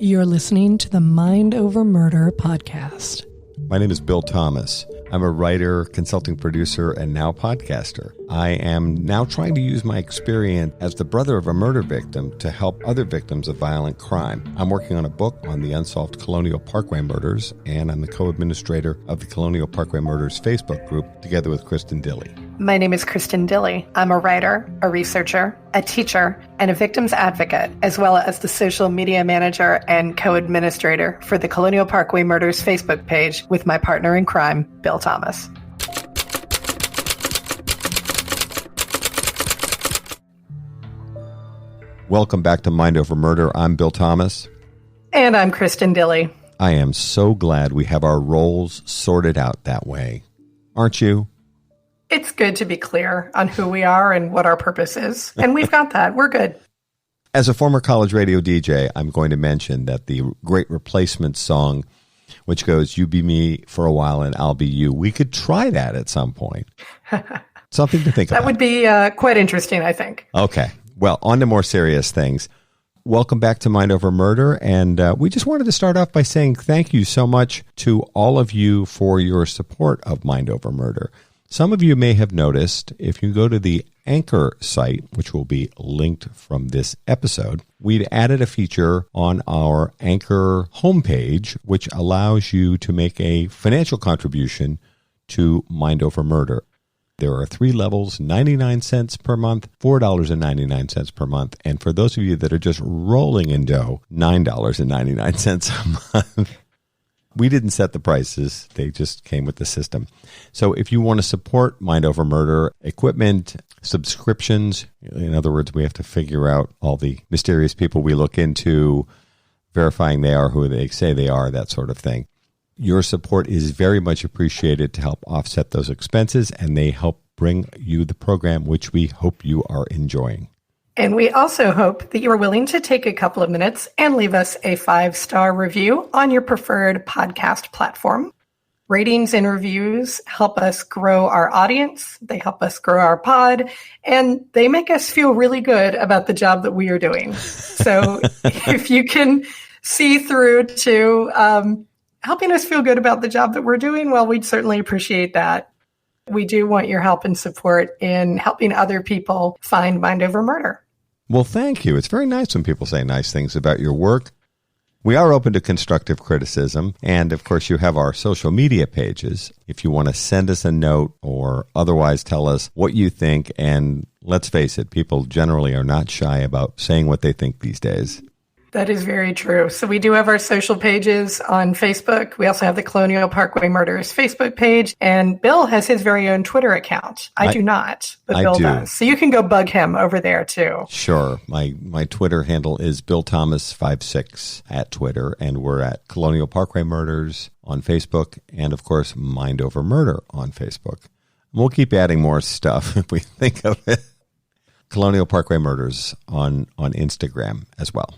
You're listening to the Mind Over Murder podcast. My name is Bill Thomas. I'm a writer, consulting producer, and now podcaster. I am now trying to use my experience as the brother of a murder victim to help other victims of violent crime. I'm working on a book on the unsolved Colonial Parkway murders, and I'm the co-administrator of the Colonial Parkway Murders Facebook group, together with Kristin Dilley. My name is Kristin Dilley. I'm a writer, a researcher, a teacher, and a victims advocate, as well as the social media manager and co-administrator for the Colonial Parkway Murders Facebook page with my partner in crime, Bill Thomas. Welcome back to Mind Over Murder. I'm Bill Thomas. And I'm Kristin Dilley. I am so glad we have our roles sorted out that way. Aren't you? It's good to be clear on who we are and what our purpose is. And we've got that. We're good. As a former college radio DJ, I'm going to mention that the Great Replacement song, which goes, "You be me for a while and I'll be you," we could try that at some point. Something to think about. That would be quite interesting, I think. Okay. Well, on to more serious things. Welcome back to Mind Over Murder. And we just wanted to start off by saying thank you so much to all of you for your support of Mind Over Murder. Some of you may have noticed, if you go to the Anchor site, which will be linked from this episode, we've added a feature on our Anchor homepage, which allows you to make a financial contribution to Mind Over Murder. There are 3 levels, 99 cents per month, $4.99 per month. And for those of you that are just rolling in dough, $9.99 a month. We didn't set the prices. They just came with the system. So if you want to support Mind Over Murder, equipment, subscriptions, in other words, we have to figure out all the mysterious people we look into, verifying they are who they say they are, that sort of thing. Your support is very much appreciated to help offset those expenses, and they help bring you the program, which we hope you are enjoying. And we also hope that you are willing to take a couple of minutes and leave us a 5-star review on your preferred podcast platform. Ratings and reviews help us grow our audience. They help us grow our pod, and they make us feel really good about the job that we are doing. So if you can see through to helping us feel good about the job that we're doing, well, we'd certainly appreciate that. We do want your help and support in helping other people find Mind Over Murder. Well, thank you. It's very nice when people say nice things about your work. We are open to constructive criticism. And, of course, you have our social media pages. If you want to send us a note or otherwise tell us what you think. And let's face it, people generally are not shy about saying what they think these days. That is very true. So we do have our social pages on Facebook. We also have the Colonial Parkway Murders Facebook page. And Bill has his very own Twitter account. I do not, but Bill does. So you can go bug him over there too. Sure. My Twitter handle is BillThomas56 at Twitter. And we're at Colonial Parkway Murders on Facebook. And, of course, Mind Over Murder on Facebook. We'll keep adding more stuff if we think of it. Colonial Parkway Murders on Instagram as well.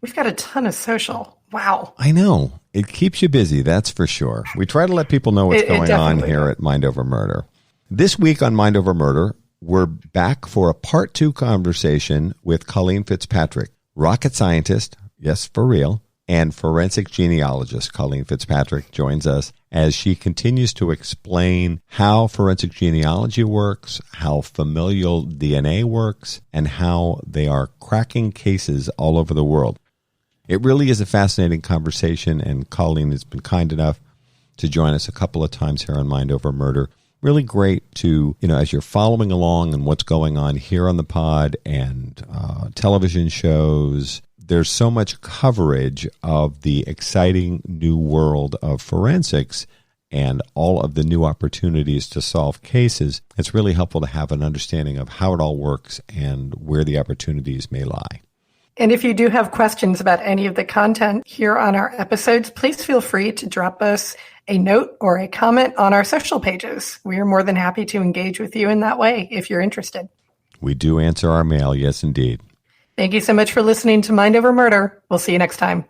We've got a ton of social. Wow. I know. It keeps you busy, that's for sure. We try to let people know what's going on here at Mind Over Murder. This week on Mind Over Murder, we're back for a part 2 conversation with Colleen Fitzpatrick, rocket scientist, yes, for real, and forensic genealogist. Colleen Fitzpatrick joins us as she continues to explain how forensic genealogy works, how familial DNA works, and how they are cracking cases all over the world. It really is a fascinating conversation, and Colleen has been kind enough to join us a couple of times here on Mind Over Murder. Really great to, as you're following along and what's going on here on the pod and television shows, there's so much coverage of the exciting new world of forensics and all of the new opportunities to solve cases. It's really helpful to have an understanding of how it all works and where the opportunities may lie. And if you do have questions about any of the content here on our episodes, please feel free to drop us a note or a comment on our social pages. We are more than happy to engage with you in that way if you're interested. We do answer our mail, yes, indeed. Thank you so much for listening to Mind Over Murder. We'll see you next time.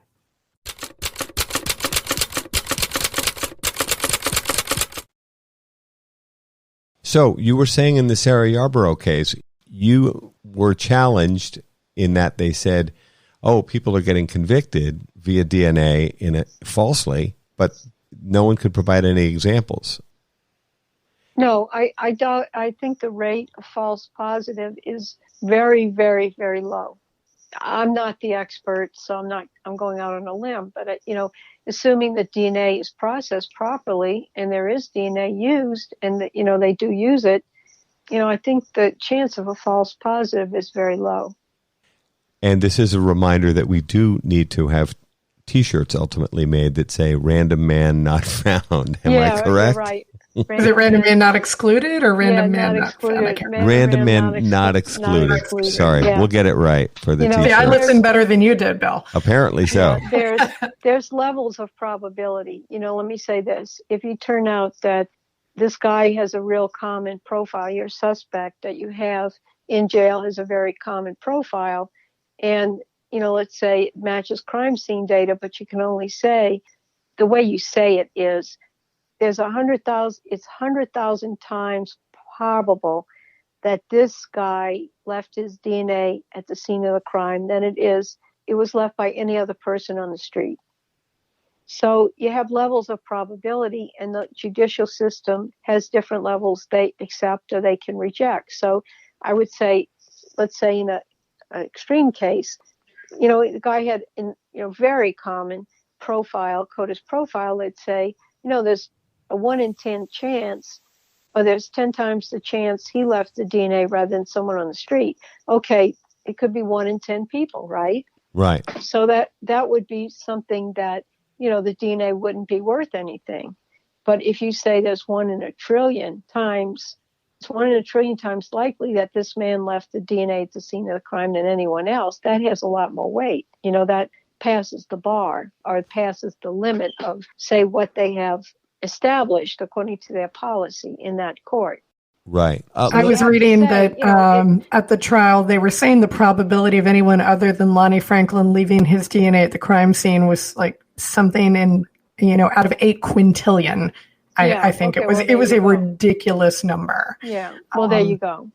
So you were saying in the Sarah Yarborough case, you were challenged in that they said, oh, people are getting convicted, via DNA in it falsely, but no one could provide any examples. No, I doubt. I think the rate of false positive is very, very, very low. I'm not the expert, so I'm going out on a limb, but assuming that DNA is processed properly and there is DNA used and that, they do use it, I think the chance of a false positive is very low. And this is a reminder that we do need to have T-shirts ultimately made that say "Random Man Not Found." Am I correct? You're right. Is it random man not excluded or random man not excluded? found? Random man not excluded. Sorry, we'll get it right for the T-shirt. I listened better than you did, Bill. Apparently so. There's levels of probability. Let me say this. If you turn out that this guy has a real common profile, your suspect that you have in jail has a very common profile, and, let's say it matches crime scene data, but you can only say, the way you say it is, it's 100,000 times probable that this guy left his DNA at the scene of the crime than it was left by any other person on the street. So you have levels of probability, and the judicial system has different levels they accept or they can reject. So I would say, let's say in an extreme case, the guy had very common profile, CODIS profile, let's say, there's a 1 in 10 chance, or there's 10 times the chance he left the DNA rather than someone on the street. Okay, it could be 1 in 10 people, right? Right. So that would be something that, the DNA wouldn't be worth anything. But if you say there's 1 in a trillion times, it's 1 in a trillion times likely that this man left the DNA at the scene of the crime than anyone else, that has a lot more weight. That passes the bar, or it passes the limit of, say, what they have established according to their policy in that court. Right. I was reading that at the trial, they were saying the probability of anyone other than Lonnie Franklin leaving his DNA at the crime scene was like something in, out of 8 quintillion. I think it was a ridiculous number. Yeah. Well, there you go.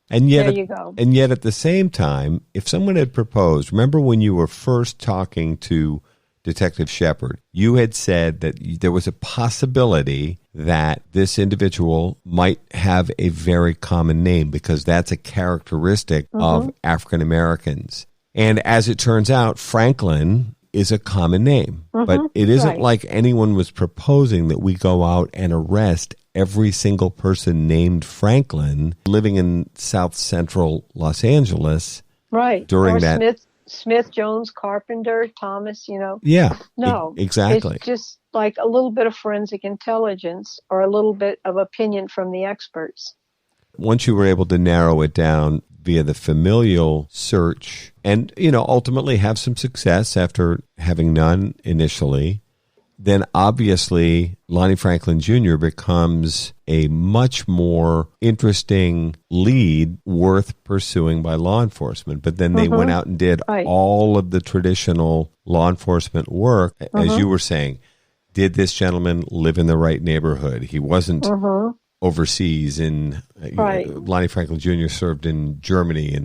And yet, at the same time, if someone had proposed, remember when you were first talking to Detective Shepard, you had said that there was a possibility that this individual might have a very common name because that's a characteristic of African Americans. And as it turns out, Franklin is a common name, but it isn't like anyone was proposing that we go out and arrest every single person named Franklin living in South Central Los Angeles. Right. During or that. Smith, Jones, Carpenter, Thomas, Yeah. No. Exactly. It's just like a little bit of forensic intelligence or a little bit of opinion from the experts. Once you were able to narrow it down via the familial search and, ultimately have some success after having none initially, then obviously Lonnie Franklin Jr. becomes a much more interesting lead worth pursuing by law enforcement. But then they went out and did all of the traditional law enforcement work, as you were saying. Did this gentleman live in the right neighborhood? He wasn't overseas. Lonnie Franklin Jr. served in Germany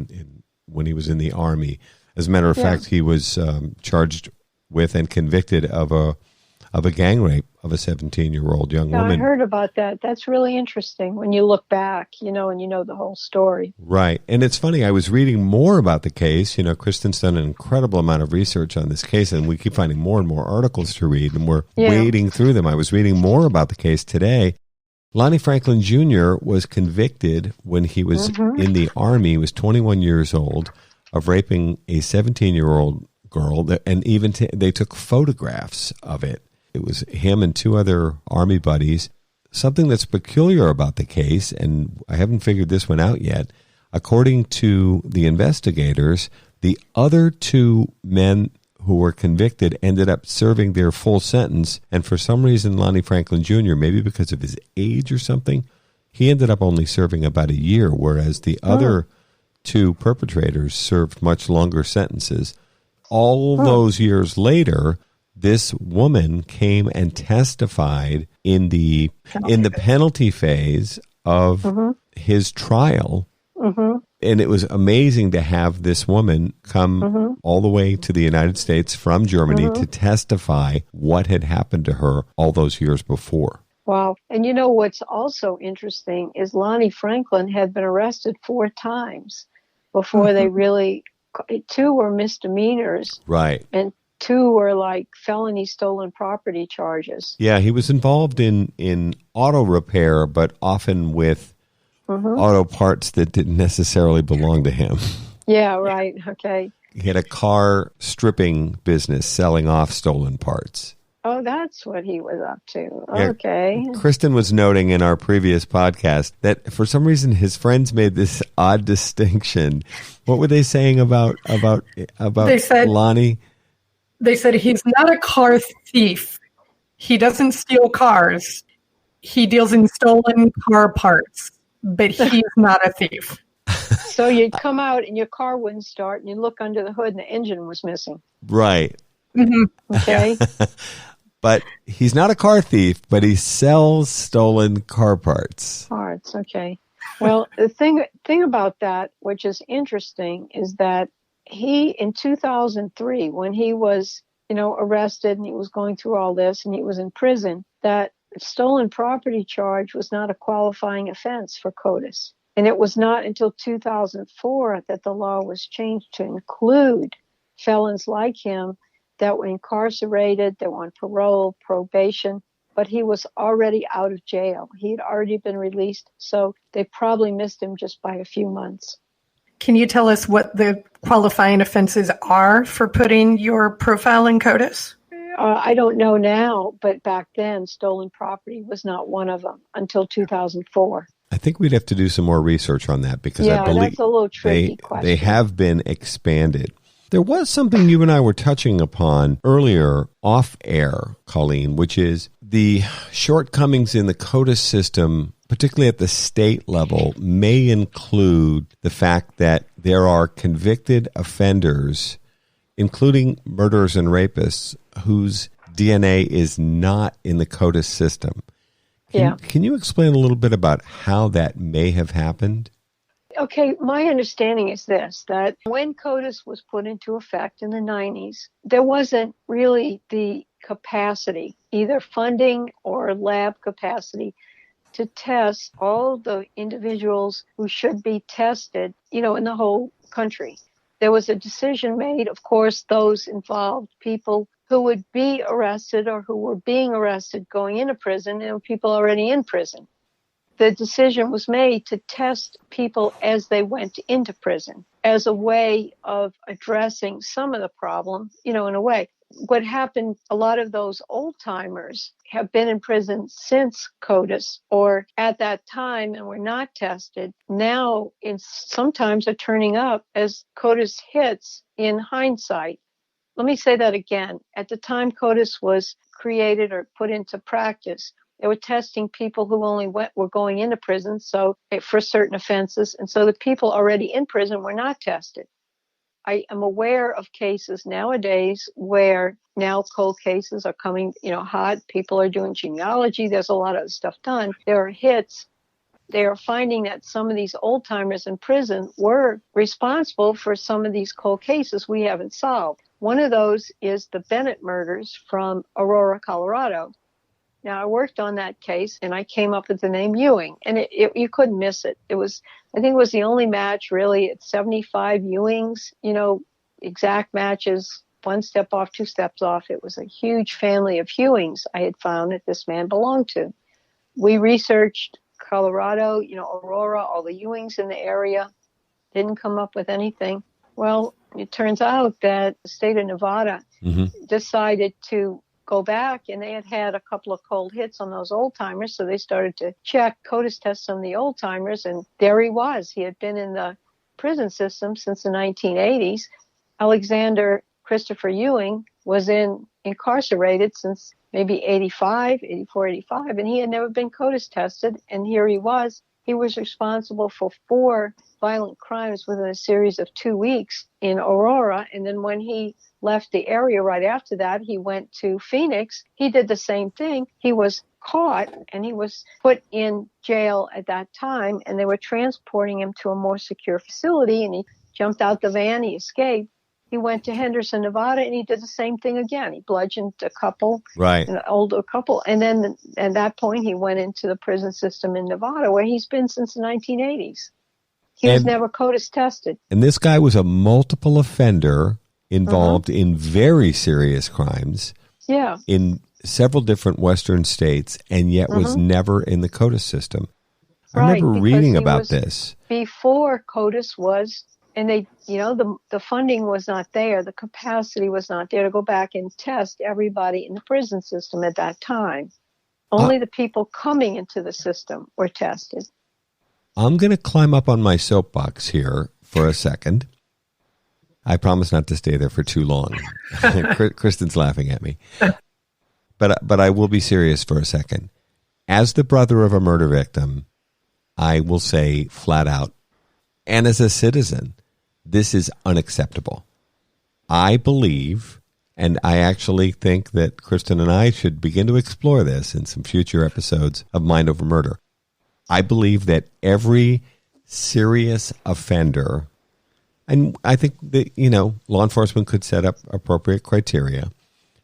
when he was in the Army. As a matter of fact, he was charged with and convicted of a gang rape of a 17-year-old young woman. I heard about that. That's really interesting when you look back, and you know the whole story. Right. And it's funny, I was reading more about the case. Kristin's done an incredible amount of research on this case, and we keep finding more and more articles to read, and we're wading through them. I was reading more about the case today. Lonnie Franklin Jr. was convicted when he was in the Army. He was 21 years old of raping a 17-year-old girl, and even they took photographs of it. It was him and 2 other Army buddies. Something that's peculiar about the case, and I haven't figured this one out yet, according to the investigators, the other 2 men who were convicted ended up serving their full sentence, and for some reason Lonnie Franklin Jr., maybe because of his age or something, he ended up only serving about a year, whereas the other 2 perpetrators served much longer sentences. All those years later, this woman came and testified in the penalty phase of his trial And it was amazing to have this woman come all the way to the United States from Germany to testify what had happened to her all those years before. Wow. And you know what's also interesting is Lonnie Franklin had been arrested 4 times before they really, 2 were misdemeanors. Right. And 2 were like felony stolen property charges. Yeah, he was involved in auto repair, but often with auto parts that didn't necessarily belong to him. Yeah, right. Okay. He had a car stripping business selling off stolen parts. Oh, that's what he was up to. Yeah, Okay. Kristin was noting in our previous podcast that for some reason his friends made this odd distinction. What were they saying about They said, Lonnie? They said he's not a car thief. He doesn't steal cars. He deals in stolen car parts, but he's not a thief. So you'd come out and your car wouldn't start and you look under the hood and the engine was missing. Right. Okay. But he's not a car thief, but he sells stolen car parts. Parts, okay. Well, the thing about that, which is interesting, is that he, in 2003, when he was, arrested and he was going through all this and he was in prison, that stolen property charge was not a qualifying offense for CODIS. And it was not until 2004 that the law was changed to include felons like him that were incarcerated, that were on parole, probation, but he was already out of jail. He had already been released, so they probably missed him just by a few months. Can you tell us what the qualifying offenses are for putting your profile in CODIS? I don't know now, but back then, stolen property was not one of them until 2004. I think we'd have to do some more research on that because I believe that's a little tricky question. They have been expanded. There was something you and I were touching upon earlier off air, Colleen, which is the shortcomings in the CODIS system, particularly at the state level, may include the fact that there are convicted offenders, including murderers and rapists, whose DNA is not in the CODIS system. Can you explain a little bit about how that may have happened? Okay, my understanding is this, that when CODIS was put into effect in the 90s, there wasn't really the capacity, either funding or lab capacity, to test all the individuals who should be tested, in the whole country. There was a decision made, of course, those involved, people who would be arrested or who were being arrested going into prison, and people already in prison. The decision was made to test people as they went into prison as a way of addressing some of the problem, in a way. What happened, a lot of those old timers have been in prison since CODIS or at that time and were not tested. Now, sometimes are turning up as CODIS hits in hindsight. Let me say that again. At the time CODIS was created or put into practice, they were testing people who only were going into prison for certain offenses, and so the people already in prison were not tested. I am aware of cases nowadays where now cold cases are coming, hot. People are doing genealogy. There's a lot of stuff done. There are hits. They are finding that some of these old timers in prison were responsible for some of these cold cases we haven't solved. One of those is the Bennett murders from Aurora, Colorado. Now, I worked on that case, and I came up with the name Ewing, and you couldn't miss it. I think it was the only match, really. It's 75 Ewings, exact matches, 1 step off, 2 steps off. It was a huge family of Ewings I had found that this man belonged to. We researched Colorado, Aurora, all the Ewings in the area, didn't come up with anything. Well, it turns out that the state of Nevada decided to go back, and they had a couple of cold hits on those old timers, so they started to check, CODIS test some of the old timers, and there he was. He had been in the prison system since the 1980s. Alexander Christopher Ewing was incarcerated since maybe 84, 85, and he had never been CODIS tested, and here he was. He was responsible for 4 violent crimes within a series of 2 weeks in Aurora. And then when he left the area right after that, he went to Phoenix. He did the same thing. He was caught and he was put in jail at that time, and they were transporting him to a more secure facility, and he jumped out the van. He escaped. He went to Henderson, Nevada, and he did the same thing again. He bludgeoned a couple, right, an older couple. And then at that point, he went into the prison system in Nevada, where he's been since the 1980s. He was never CODIS tested. And this guy was a multiple offender involved in very serious crimes in several different Western states, and yet was never in the CODIS system. I remember reading about this. Before CODIS was, and they, the funding was not there, the capacity was not there to go back and test everybody in the prison system at that time. Only the people coming into the system were tested. I'm going to climb up on my soapbox here for a second. I promise not to stay there for too long. Kristin's laughing at me. But I will be serious for a second. As the brother of a murder victim, I will say flat out, and as a citizen, this is unacceptable. I believe, and I actually think that Kristin and I should begin to explore this in some future episodes of Mind Over Murder. I believe that every serious offender, and I think that, law enforcement could set up appropriate criteria,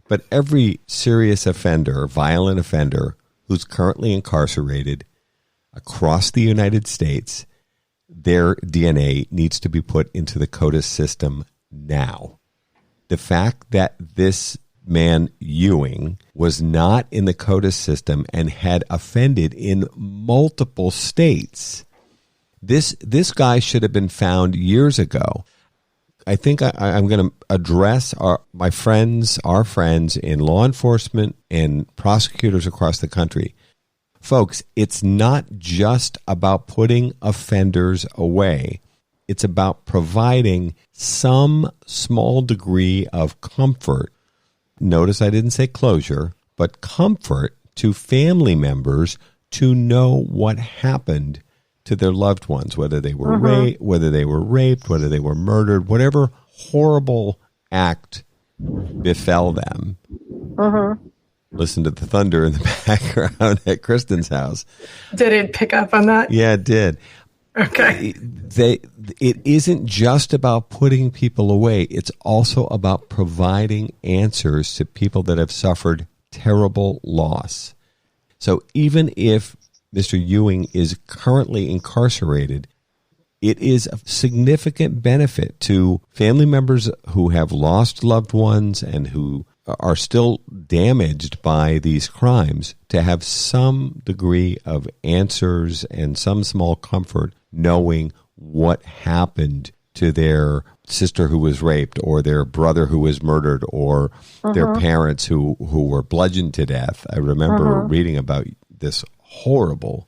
but every serious offender, violent offender, who's currently incarcerated across the United States, their DNA needs to be put into the CODIS system now. The fact that this man, Ewing, was not in the CODIS system and had offended in multiple states, this guy should have been found years ago. I think I'm going to address our friends in law enforcement and prosecutors across the country. Folks, it's not just about putting offenders away. It's about providing some small degree of comfort. Notice I didn't say closure, but comfort to family members to know what happened to their loved ones, whether they were raped, whether they were murdered, whatever horrible act befell them. Listen to the thunder in the background at Kristin's house. Did it pick up on that? Yeah, it did. Okay. It isn't just about putting people away. It's also about providing answers to people that have suffered terrible loss. So even if Mr. Ewing is currently incarcerated, it is a significant benefit to family members who have lost loved ones and who are still damaged by these crimes to have some degree of answers and some small comfort knowing what happened to their sister who was raped or their brother who was murdered or their parents who were bludgeoned to death. I remember reading about this horrible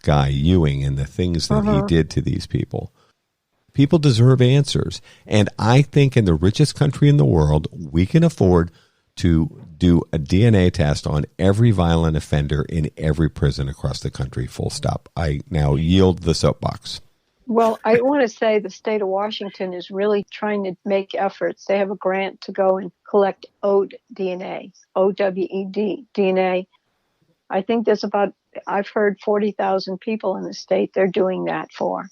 guy, Ewing, and the things that he did to these people. People deserve answers. And I think in the richest country in the world, we can afford to do a DNA test on every violent offender in every prison across the country, full stop. I now yield the soapbox. Well, I want to say the state of Washington is really trying to make efforts. They have a grant to go and collect OWED DNA, OWED DNA. I think there's I've heard 40,000 people in the state they're doing that for.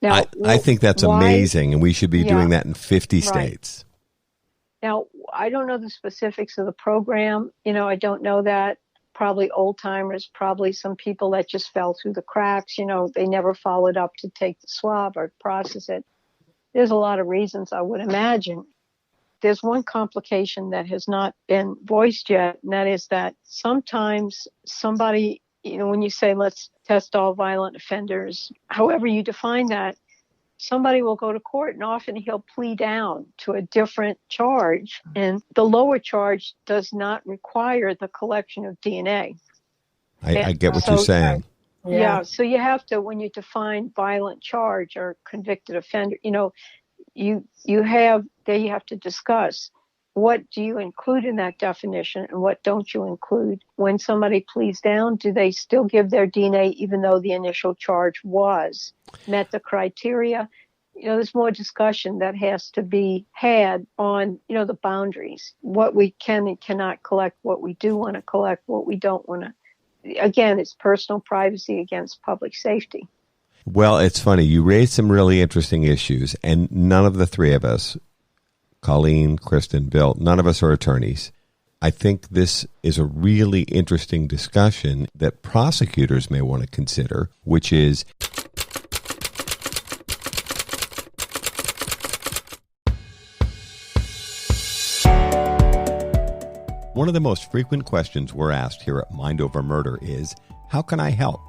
Now, I think that's amazing, and we should be doing that in 50 states. Now, I don't know the specifics of the program. I don't know that. Probably old timers, probably some people that just fell through the cracks. They never followed up to take the swab or process it. There's a lot of reasons, I would imagine. There's one complication that has not been voiced yet, and that is that sometimes somebody, when you say let's test all violent offenders, however you define that, somebody will go to court and often he'll plea down to a different charge, and the lower charge does not require the collection of DNA. I get what you're saying. Yeah, so you have to, when you define violent charge or convicted offender, you have to discuss what do you include in that definition and what don't you include? When somebody pleads down, do they still give their DNA even though the initial charge met the criteria? There's more discussion that has to be had on, the boundaries, what we can and cannot collect, what we do want to collect, what we don't want to. Again, it's personal privacy against public safety. Well, it's funny. You raised some really interesting issues, and none of the three of us, Colleen, Kristin, Bill, none of us are attorneys. I think this is a really interesting discussion that prosecutors may want to consider, which is one of the most frequent questions we're asked here at Mind Over Murder is, how can I help?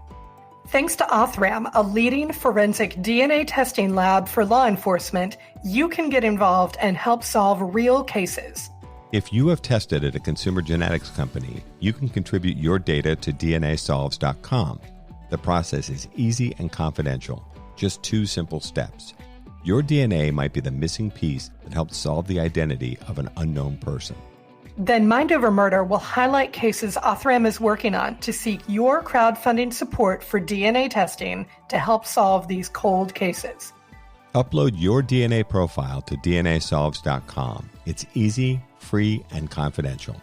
Thanks to Othram, a leading forensic DNA testing lab for law enforcement, you can get involved and help solve real cases. If you have tested at a consumer genetics company, you can contribute your data to DNAsolves.com. The process is easy and confidential. Just 2 simple steps. Your DNA might be the missing piece that helps solve the identity of an unknown person. Then Mind Over Murder will highlight cases Othram is working on to seek your crowdfunding support for DNA testing to help solve these cold cases. Upload your DNA profile to DNAsolves.com. It's easy, free, and confidential.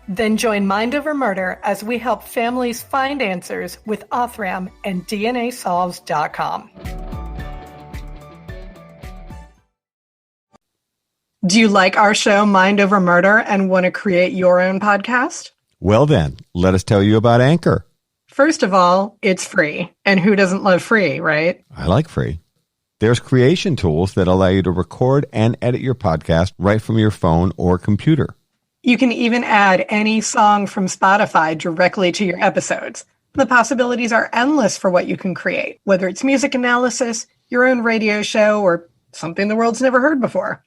Then join Mind Over Murder as we help families find answers with Othram and DNAsolves.com. Do you like our show, Mind Over Murder, and want to create your own podcast? Well then, let us tell you about Anchor. First of all, it's free. And who doesn't love free, right? I like free. There's creation tools that allow you to record and edit your podcast right from your phone or computer. You can even add any song from Spotify directly to your episodes. The possibilities are endless for what you can create, whether it's music analysis, your own radio show, or something the world's never heard before.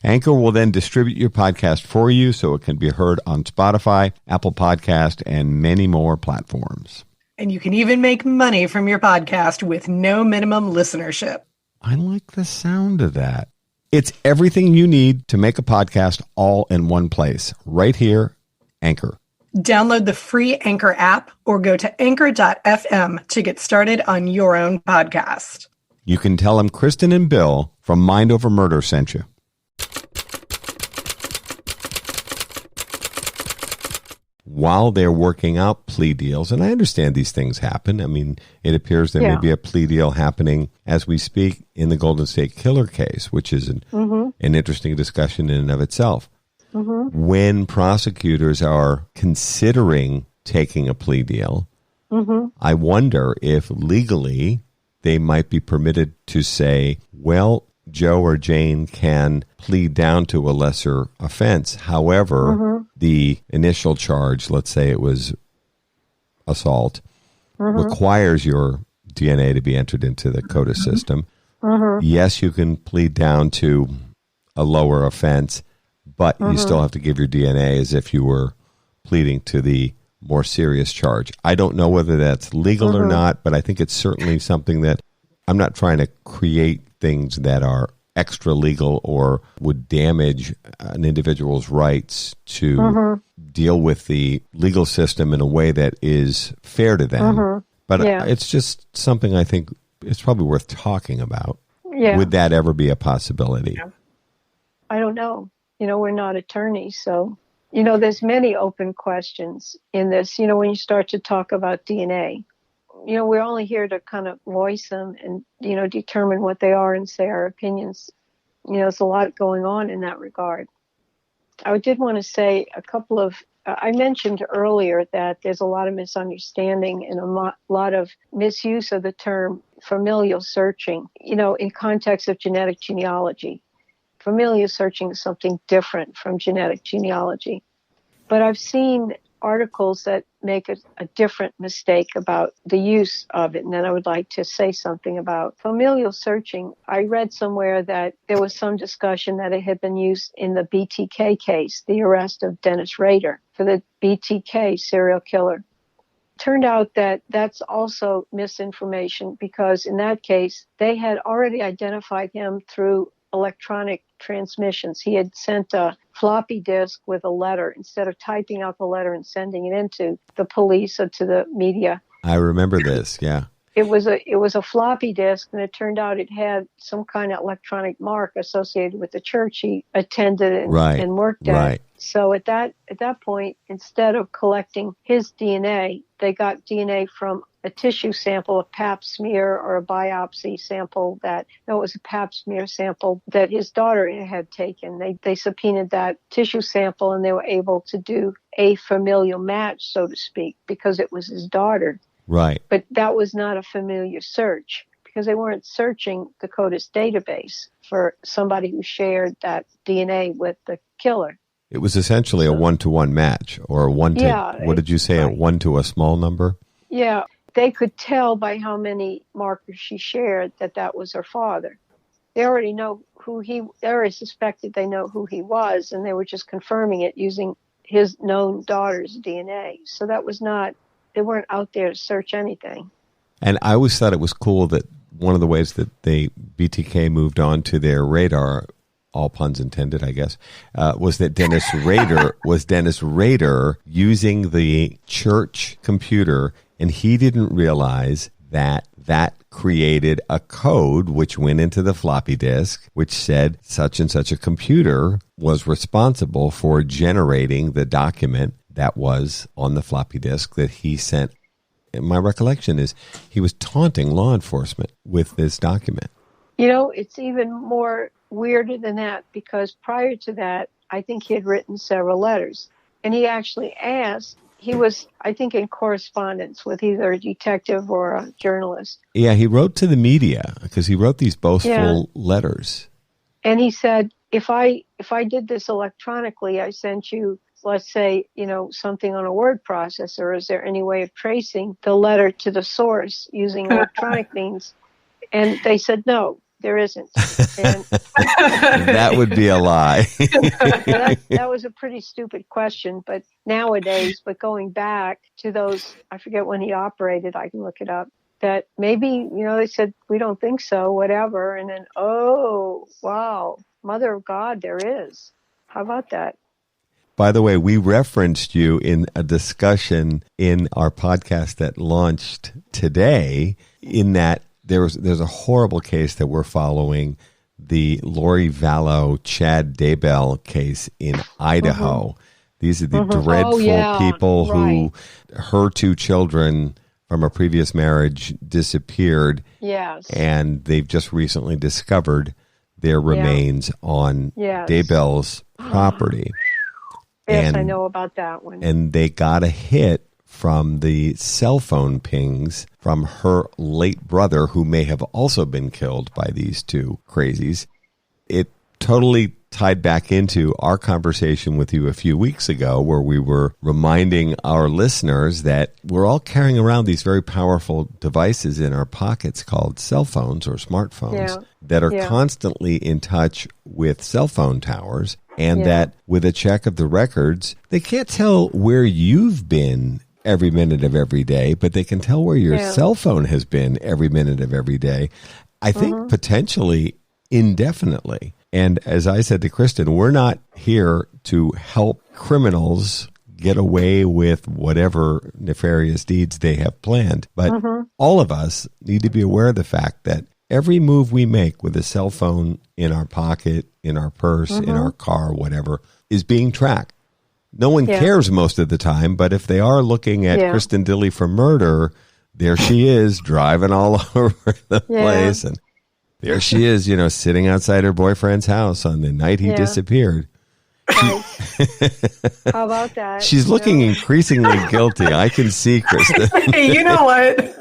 Anchor will then distribute your podcast for you so it can be heard on Spotify, Apple Podcast, and many more platforms. And you can even make money from your podcast with no minimum listenership. I like the sound of that. It's everything you need to make a podcast all in one place. Right here, Anchor. Download the free Anchor app or go to anchor.fm to get started on your own podcast. You can tell them Kristin and Bill from Mind Over Murder sent you. While they're working out plea deals, and I understand these things happen. I mean, it appears there may be a plea deal happening as we speak in the Golden State Killer case, which is an interesting discussion in and of itself. When prosecutors are considering taking a plea deal, I wonder if legally they might be permitted to say, well, Joe or Jane can plead down to a lesser offense. However, the initial charge, let's say it was assault, requires your DNA to be entered into the CODIS system. Yes, you can plead down to a lower offense, but you still have to give your DNA as if you were pleading to the more serious charge. I don't know whether that's legal or not, but I think it's certainly something that I'm not trying to create things that are extra legal or would damage an individual's rights to deal with the legal system in a way that is fair to them. But it's just something I think it's probably worth talking about. Would that ever be a possibility? I don't know. We're not attorneys, so, there's many open questions in this. When you start to talk about DNA, we're only here to kind of voice them and, determine what they are and say our opinions. There's a lot going on in that regard. I did want to say a couple of, I mentioned earlier that there's a lot of misunderstanding and a lot of misuse of the term familial searching, in context of genetic genealogy. Familial searching is something different from genetic genealogy. But I've seen articles that make a different mistake about the use of it, and then I would like to say something about familial searching. I read somewhere that there was some discussion that it had been used in the BTK case, the arrest of Dennis Rader for the BTK serial killer. Turned out that that's also misinformation because in that case, they had already identified him through electronic transmissions. He had sent a floppy disk with a letter instead of typing out the letter and sending it into the police or to the media. I remember this, yeah. It was a floppy disk, and it turned out it had some kind of electronic mark associated with the church he attended and worked at. Right. So at that point, instead of collecting his DNA, they got DNA from a tissue sample, a pap smear or a biopsy sample it was a pap smear sample that his daughter had taken. They subpoenaed that tissue sample, and they were able to do a familial match, so to speak, because it was his daughter. Right. But that was not a familiar search because they weren't searching the CODIS database for somebody who shared that DNA with the killer. It was essentially a one-to-one match, or a one to, what did you say, right. A one to a small number? Yeah. They could tell by how many markers she shared that was her father. They already know they already suspected they know who he was, and they were just confirming it using his known daughter's DNA. So that was not, they weren't out there to search anything. And I always thought it was cool that one of the ways that BTK moved on to their radar, all puns intended, I guess, was that Dennis Rader using the church computer, and he didn't realize that created a code which went into the floppy disk, which said such and such a computer was responsible for generating the document that was on the floppy disk that he sent. And my recollection is he was taunting law enforcement with this document. It's even more weirder than that, because prior to that, I think he had written several letters. And he actually asked, he was, I think, in correspondence with either a detective or a journalist. Yeah, he wrote to the media because he wrote these boastful letters. And he said, if I did this electronically, I sent you, let's say, something on a word processor. Is there any way of tracing the letter to the source using electronic means? And they said, no, there isn't. And that would be a lie. that was a pretty stupid question. But nowadays, going back to those, I forget when he operated, I can look it up, that maybe, they said, we don't think so, whatever. And then, oh, wow, Mother of God, there is. How about that? By the way, we referenced you in a discussion in our podcast that launched today, in that there's a horrible case that we're following, the Lori Vallow, Chad Daybell case in Idaho. Mm-hmm. These are the dreadful people who, her two children from a previous marriage disappeared. Yes. And they've just recently discovered their remains on Daybell's property. Yes, I know about that one. And they got a hit from the cell phone pings from her late brother, who may have also been killed by these two crazies. It totally tied back into our conversation with you a few weeks ago, where we were reminding our listeners that we're all carrying around these very powerful devices in our pockets called cell phones or smartphones that are constantly in touch with cell phone towers, and that with a check of the records, they can't tell where you've been every minute of every day, but they can tell where your cell phone has been every minute of every day. I think potentially indefinitely. And as I said to Kristin, we're not here to help criminals get away with whatever nefarious deeds they have planned. But all of us need to be aware of the fact that every move we make with a cell phone in our pocket, in our purse, in our car, whatever, is being tracked. No one cares most of the time, but if they are looking at Kristin Dilley for murder, there she is driving all over the place. And there she is, sitting outside her boyfriend's house on the night he disappeared. How about that? She's looking increasingly guilty. I can see, Kristin. Hey, you know what?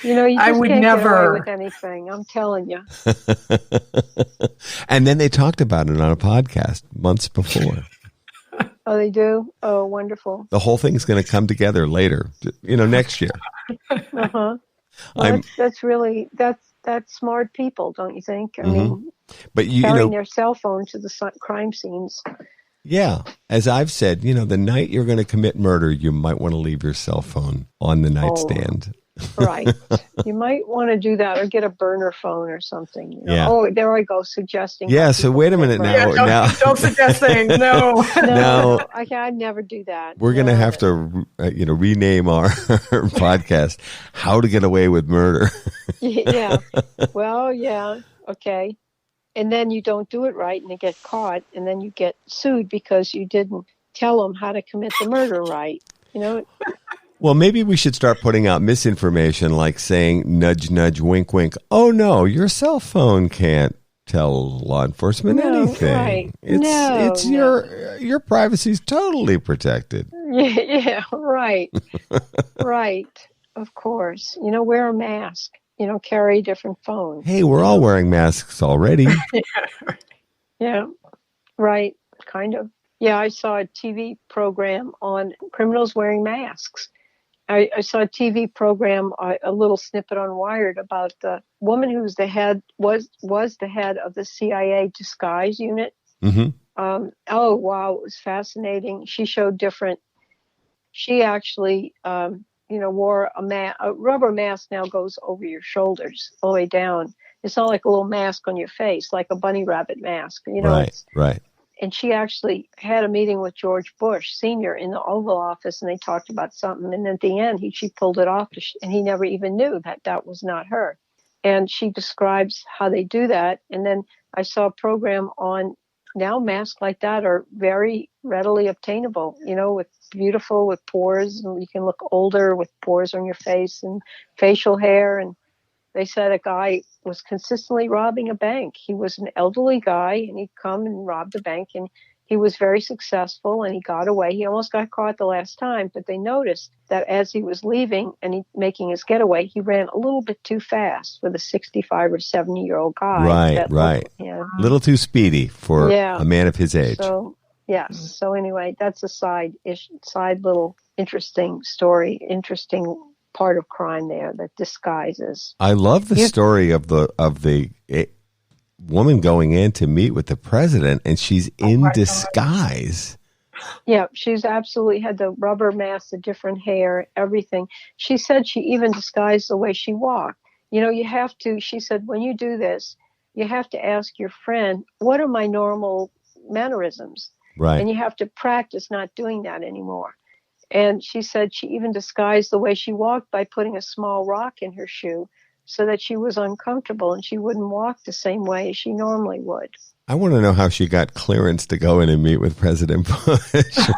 You just I would can't never get away with anything. I'm telling you. And then they talked about it on a podcast months before. Oh, they do? Oh, wonderful. The whole thing's going to come together later, next year. Well, that's smart people, don't you think? I mean, but carrying their cell phone to the crime scenes. Yeah. As I've said, the night you're going to commit murder, you might want to leave your cell phone on the nightstand. Right. You might want to do that or get a burner phone or something. Yeah. Oh, there I go, suggesting. Yeah, so wait a minute now. Don't suggest things. No. No, I'd never do that. We're going to have to, rename our podcast, How to Get Away with Murder. Yeah. Well, yeah. Okay. And then you don't do it right and you get caught and then you get sued because you didn't tell them how to commit the murder right. Well, maybe we should start putting out misinformation like saying, nudge, nudge, wink, wink. Oh, no, your cell phone can't tell law enforcement anything. Right. It's your privacy's totally protected. Yeah, right. Right. Of course. Wear a mask. Carry a different phone. Hey, we're all wearing masks already. Yeah, right. Kind of. Yeah, I saw a TV program on criminals wearing masks. I saw a TV program, a little snippet on Wired about the woman who's the head, was the head of the CIA disguise unit. Mm-hmm. Oh, wow. It was fascinating. She showed she actually, wore a rubber mask now goes over your shoulders all the way down. It's not like a little mask on your face, like a bunny rabbit mask. Right. And she actually had a meeting with George Bush Sr. in the Oval Office, and they talked about something. And at the end, she pulled it off, and he never even knew that was not her. And she describes how they do that. And then I saw a program on now masks like that are very readily obtainable, with pores, and you can look older with pores on your face and facial hair. And they said a guy was consistently robbing a bank. He was an elderly guy, and he'd come and rob the bank, and he was very successful, and he got away. He almost got caught the last time, but they noticed that as he was leaving and making his getaway, he ran a little bit too fast for the 65 or 70-year-old guy. Right. A little too speedy for a man of his age. So, yes. So anyway, that's a side little interesting story, interesting part of crime there that disguises. I love the story of the woman going in to meet with the president, and she's in disguise. Yeah, she's absolutely had the rubber mask, the different hair, everything. She said she even disguised the way she walked. You have to, she said, when you do this, you have to ask your friend, what are my normal mannerisms? Right. And you have to practice not doing that anymore. And she said she even disguised the way she walked by putting a small rock in her shoe so that she was uncomfortable and she wouldn't walk the same way as she normally would. I want to know how she got clearance to go in and meet with President Bush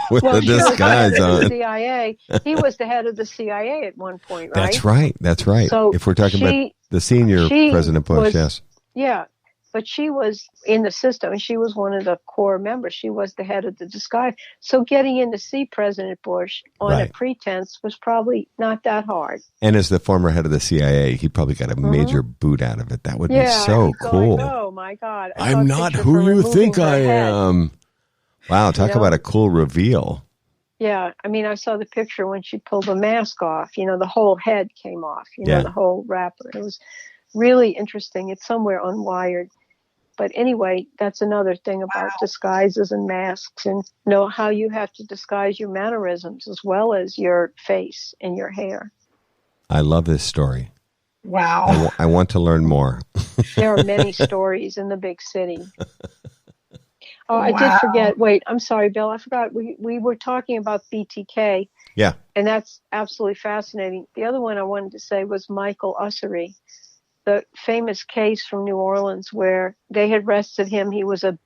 with the disguise on. The CIA. He was the head of the CIA at one point, right? That's right. So if we're talking about the senior President Bush, yes. Yeah. But she was in the system, and she was one of the core members. She was the head of the disguise. So getting in to see President Bush on a pretense was probably not that hard. And as the former head of the CIA, he probably got a major boot out of it. That would be so cool. Oh, my God. I'm not who you think I am. Wow, talk about a cool reveal. Yeah, I mean, I saw the picture when she pulled the mask off. The whole head came off, the whole wrapper. It was really interesting. It's somewhere on Wired. But anyway, that's another thing about disguises and masks, and how you have to disguise your mannerisms as well as your face and your hair. I love this story. Wow. I want to learn more. There are many stories in the big city. Oh, I did forget. Wait, I'm sorry, Bill. I forgot. We were talking about BTK. Yeah. And that's absolutely fascinating. The other one I wanted to say was Michael Ussery, the famous case from New Orleans where they had arrested him. He was a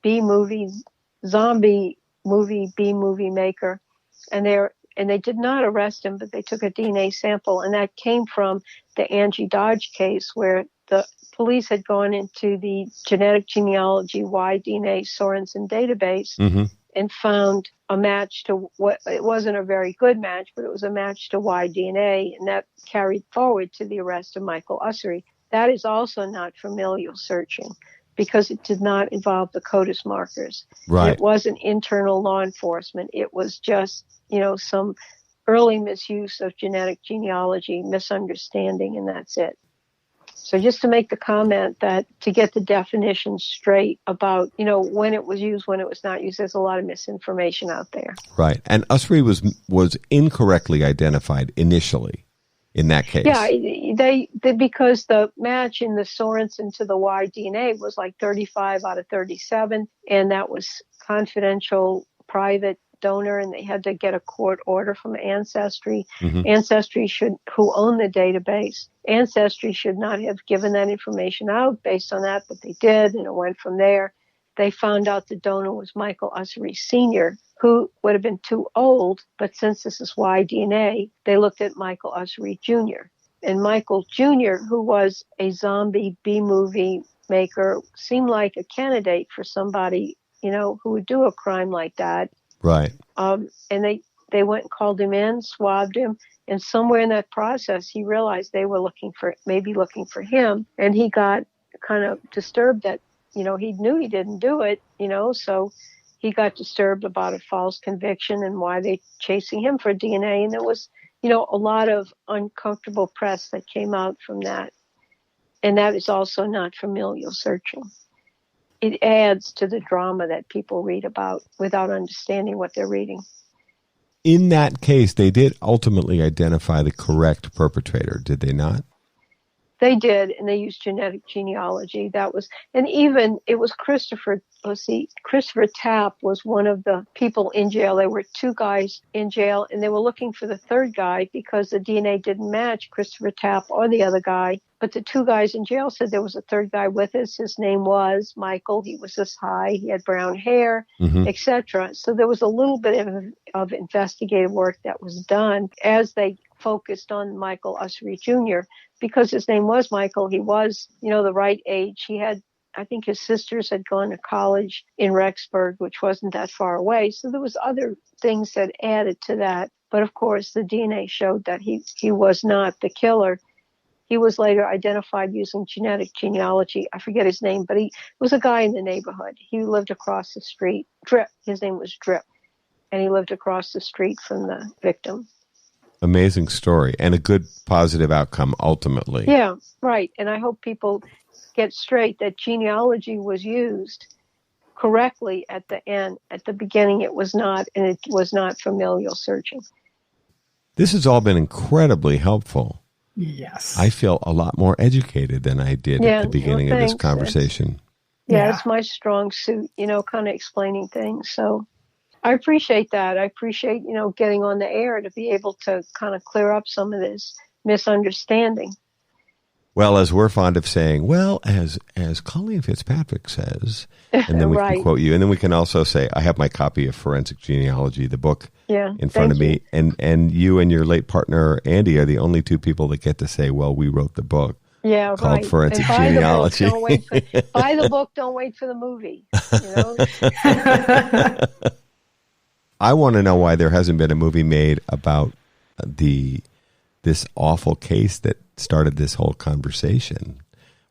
zombie movie maker. And they did not arrest him, but they took a DNA sample. And that came from the Angie Dodge case where the police had gone into the genetic genealogy Y-DNA Sorensen database and found a match to what, it wasn't a very good match, but it was a match to Y-DNA. And that carried forward to the arrest of Michael Ussery. That is also not familial searching because it did not involve the CODIS markers. Right. It wasn't internal law enforcement. It was just, some early misuse of genetic genealogy, misunderstanding, and that's it. So just to make the comment that to get the definition straight about, when it was used, when it was not used, there's a lot of misinformation out there. Right. And Ussery was incorrectly identified initially in that case. Yeah, they because the match in the Sorensen to the Y DNA was like 35 out of 37, and that was confidential, private donor, and they had to get a court order from Ancestry. Ancestry who own the database. Ancestry should not have given that information out based on that, but they did, and it went from there. They found out the donor was Michael Ussery Sr., who would have been too old, but since this is Y DNA, they looked at Michael Ussery Jr. And Michael Jr., who was a zombie B-movie maker, seemed like a candidate for somebody, who would do a crime like that. Right. And they went and called him in, swabbed him, and somewhere in that process, he realized they were looking for him, and he got kind of disturbed that, he knew he didn't do it, so he got disturbed about a false conviction and why they chasing him for DNA. And there was, a lot of uncomfortable press that came out from that. And that is also not familial searching. It adds to the drama that people read about without understanding what they're reading. In that case, they did ultimately identify the correct perpetrator, did they not? They did, and they used genetic genealogy. It was Christopher Tapp was one of the people in jail. There were two guys in jail, and they were looking for the third guy because the DNA didn't match Christopher Tapp or the other guy. But the two guys in jail said there was a third guy with us. His name was Michael. He was this high. He had brown hair, etc. So there was a little bit of investigative work that was done as they focused on Michael Ussery Jr. Because his name was Michael. He was, the right age. I think his sisters had gone to college in Rexburg, which wasn't that far away. So there was other things that added to that. But of course, the DNA showed that he was not the killer. He was later identified using genetic genealogy. I forget his name, but he was a guy in the neighborhood. He lived across the street. Drip. His name was Drip. And he lived across the street from the victim. Amazing story and a good positive outcome ultimately. Yeah, right. And I hope people get straight that genealogy was used correctly at the end. At the beginning, it was not, and it was not familial searching. This has all been incredibly helpful. Yes. I feel a lot more educated than I did at the beginning of this conversation. It's my strong suit, kind of explaining things. So I appreciate that. I appreciate, getting on the air to be able to kind of clear up some of this misunderstanding. Well, as we're fond of saying, as Colleen Fitzpatrick says, and then we can quote you, and then we can also say, I have my copy of Forensic Genealogy, the book, in front of me, and you and your late partner, Andy, are the only two people that get to say, well, we wrote the book. Yeah, called Forensic Genealogy. Buy the book, don't wait for the movie. I want to know why there hasn't been a movie made about this awful case that started this whole conversation,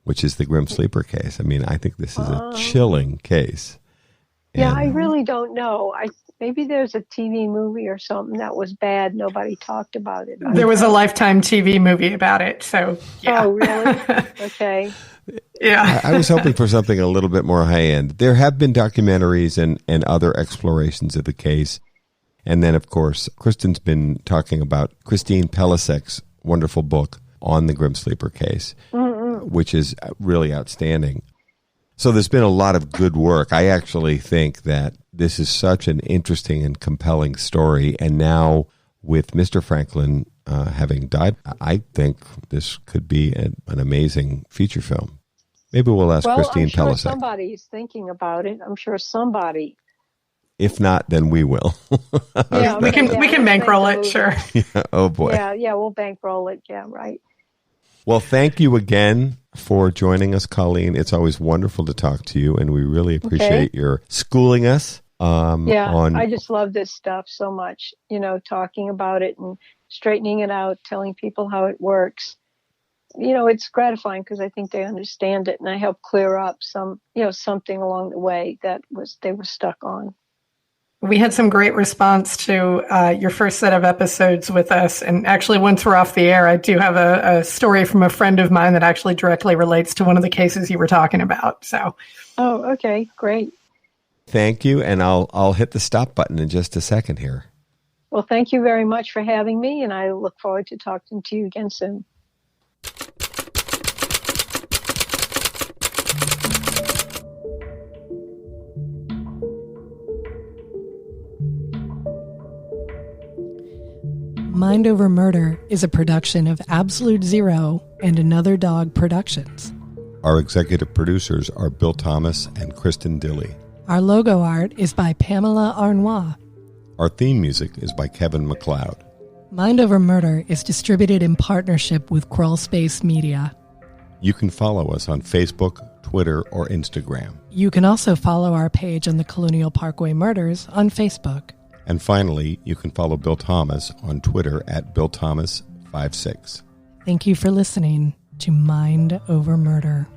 which is the Grim Sleeper case. I mean, I think this is a chilling case. Yeah, I really don't know. Maybe there's a TV movie or something that was bad. Nobody talked about it. There was a Lifetime TV movie about it. So, yeah. Oh, really? Okay. Yeah. I was hoping for something a little bit more high end. There have been documentaries and other explorations of the case. And then, of course, Kristin's been talking about Christine Pelisek's wonderful book on the Grim Sleeper case, which is really outstanding. So there's been a lot of good work. I actually think that this is such an interesting and compelling story. And now with Mr. Franklin having died, I think this could be an amazing feature film. Maybe we'll ask Christine Pelisek. I'm sure somebody is thinking about it. I'm sure somebody. If not, then we will. Yeah, we can bankroll it, sure. Yeah, oh boy. Yeah, we'll bankroll it. Yeah, right. Well, thank you again for joining us, Colleen. It's always wonderful to talk to you, and we really appreciate your schooling us. I just love this stuff so much. Talking about it and straightening it out, telling people how it works. It's gratifying because I think they understand it, and I help clear up something along the way that they were stuck on. We had some great response to your first set of episodes with us. And actually, once we're off the air, I do have a story from a friend of mine that actually directly relates to one of the cases you were talking about. So, oh, okay, great. Thank you. And I'll hit the stop button in just a second here. Well, thank you very much for having me, and I look forward to talking to you again soon. Mind Over Murder is a production of Absolute Zero and Another Dog Productions. Our executive producers are Bill Thomas and Kristin Dilley. Our logo art is by Pamela Arnois. Our theme music is by Kevin MacLeod. Mind Over Murder is distributed in partnership with Crawl Space Media. You can follow us on Facebook, Twitter, or Instagram. You can also follow our page on the Colonial Parkway Murders on Facebook. And finally, you can follow Bill Thomas on Twitter at BillThomas56. Thank you for listening to Mind Over Murder.